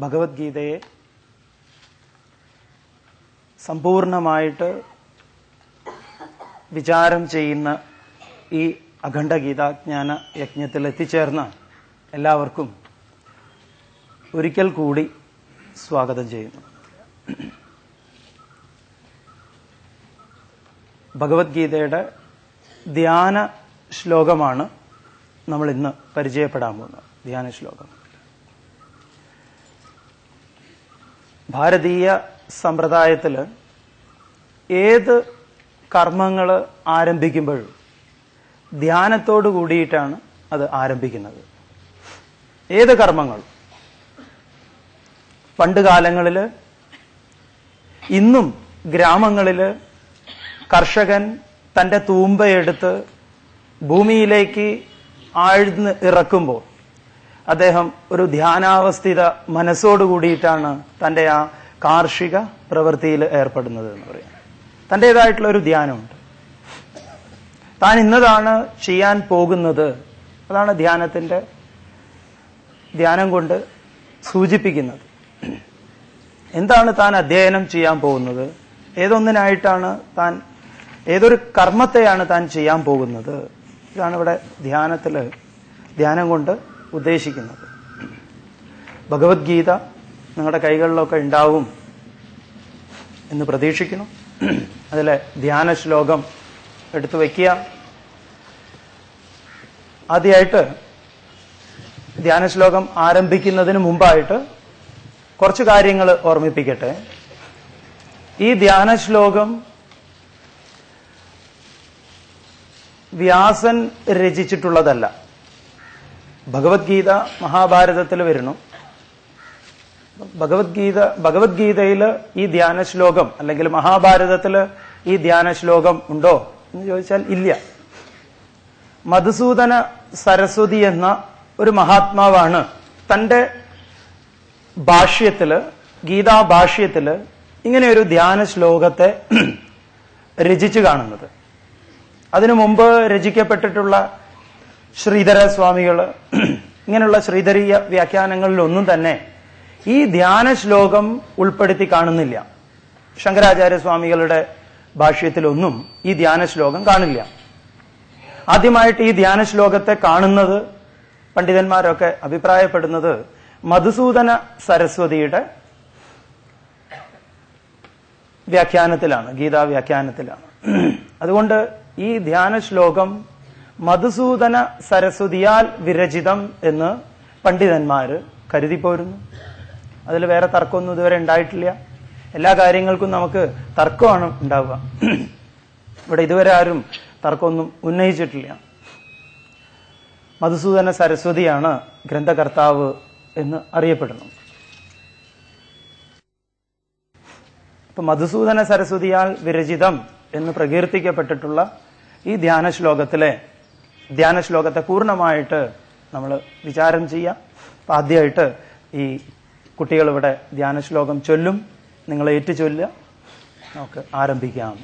ഭഗവത്ഗീതയെ സമ്പൂർണമായിട്ട് വിചാരം ചെയ്യുന്ന ഈ അഖണ്ഡ ഗീതാജ്ഞാന യജ്ഞത്തിൽ എത്തിച്ചേർന്ന എല്ലാവർക്കും ഒരിക്കൽ കൂടി സ്വാഗതം ചെയ്യുന്നു. ഭഗവത്ഗീതയുടെ ധ്യാന ശ്ലോകമാണ് നമ്മൾ ഇന്ന് പരിചയപ്പെടാൻ പോകുന്നത്. ധ്യാന ശ്ലോകം ഭാരതീയ സമ്പ്രദായത്തിൽ ഏത് കർമ്മങ്ങൾ ആരംഭിക്കുമ്പോഴും ധ്യാനത്തോടു കൂടിയിട്ടാണ് അത് ആരംഭിക്കുന്നത്. ഏത് കർമ്മങ്ങളും പണ്ട് കാലങ്ങളിൽ, ഇന്നും ഗ്രാമങ്ങളിൽ കർഷകൻ തന്റെ തൂമ്പയെടുത്ത് ഭൂമിയിലേക്ക് ആഴ്ന്ന് ഇറക്കുമ്പോൾ അദ്ദേഹം ഒരു ധ്യാനാവസ്ഥിത മനസ്സോടു കൂടിയിട്ടാണ് തന്റെ ആ കാർഷിക പ്രവൃത്തിയിൽ ഏർപ്പെടുന്നത് എന്ന് പറയാം. തൻ്റെതായിട്ടുള്ള ഒരു ധ്യാനമുണ്ട്. താൻ ഇന്നതാണ് ചെയ്യാൻ പോകുന്നത്. അതാണ് ധ്യാനം കൊണ്ട് സൂചിപ്പിക്കുന്നത്. എന്താണ് താൻ അധ്യയനം ചെയ്യാൻ പോകുന്നത്, ഏതൊന്നിനായിട്ടാണ് താൻ, ഏതൊരു കർമ്മത്തെയാണ് താൻ ചെയ്യാൻ പോകുന്നത്. ഇതാണ് ഇവിടെ ധ്യാനം കൊണ്ട് ഉദ്ദേശിക്കുന്നത്. ഭഗവത്ഗീത നിങ്ങളുടെ കൈകളിലൊക്കെ ഉണ്ടാവും എന്ന് പ്രതീക്ഷിക്കുന്നു. അതിലെ ധ്യാന ശ്ലോകം എടുത്തു വയ്ക്കുക. ആദ്യമായിട്ട് ധ്യാന ശ്ലോകം ആരംഭിക്കുന്നതിന് മുമ്പായിട്ട് കുറച്ച് കാര്യങ്ങൾ ഓർമ്മിപ്പിക്കട്ടെ. ഈ ധ്യാന ശ്ലോകം വ്യാസൻ രചിച്ചിട്ടുള്ളതല്ല. ഭഗവത്ഗീത മഹാഭാരതത്തിൽ വരുന്നു. ഭഗവത്ഗീതയിൽ ഈ ധ്യാന ശ്ലോകം അല്ലെങ്കിൽ മഹാഭാരതത്തിൽ ഈ ധ്യാന ശ്ലോകം ഉണ്ടോ എന്ന് ചോദിച്ചാൽ ഇല്ല. മധുസൂദന സരസ്വതി എന്ന ഒരു മഹാത്മാവാണ് തന്റെ ഭാഷ്യത്തില്, ഗീതാഭാഷ്യത്തില് ഇങ്ങനെ ഒരു ധ്യാന ശ്ലോകത്തെ രചിച്ചു കാണുന്നത്. അതിനു മുമ്പ് രചിക്കപ്പെട്ടിട്ടുള്ള ശ്രീധര സ്വാമികള്, ഇങ്ങനെയുള്ള ശ്രീധരീയ വ്യാഖ്യാനങ്ങളിലൊന്നും തന്നെ ഈ ധ്യാന ശ്ലോകം ഉൾപ്പെടുത്തി കാണുന്നില്ല. ശങ്കരാചാര്യസ്വാമികളുടെ ഭാഷ്യത്തിലൊന്നും ഈ ധ്യാന ശ്ലോകം കാണില്ല. ആദ്യമായിട്ട് ഈ ധ്യാന ശ്ലോകത്തെ കാണുന്നത്, പണ്ഡിതന്മാരൊക്കെ അഭിപ്രായപ്പെടുന്നത്, മധുസൂദന സരസ്വതിയുടെ വ്യാഖ്യാനത്തിലാണ്, ഗീതാ വ്യാഖ്യാനത്തിലാണ്. അതുകൊണ്ട് ഈ ധ്യാന ശ്ലോകം മധുസൂദന സരസ്വതിയാൽ വിരചിതം എന്ന് പണ്ഡിതന്മാര് കരുതിപ്പോരുന്നു. അതിൽ വേറെ തർക്കമൊന്നും ഇതുവരെ ഉണ്ടായിട്ടില്ല. എല്ലാ കാര്യങ്ങൾക്കും നമുക്ക് തർക്കമാണ് ഉണ്ടാവുക. ഇവിടെ ഇതുവരെ ആരും തർക്കമൊന്നും ഉന്നയിച്ചിട്ടില്ല. മധുസൂദന സരസ്വതിയാണ് ഗ്രന്ഥകർത്താവ് എന്ന് അറിയപ്പെടുന്നു. അപ്പൊ മധുസൂദന സരസ്വതിയാൽ വിരചിതം എന്ന് പ്രകീർത്തിക്കപ്പെട്ടിട്ടുള്ള ഈ ധ്യാന ശ്ലോകത്തെ പൂർണ്ണമായിട്ട് നമ്മൾ വിചാരം ചെയ്യാം. അപ്പൊ ആദ്യമായിട്ട് ഈ കുട്ടികൾ ഇവിടെ ധ്യാന ശ്ലോകം ചൊല്ലും. നിങ്ങൾ ഏറ്റു ചൊല്ലുക. നമുക്ക് ആരംഭിക്കാം.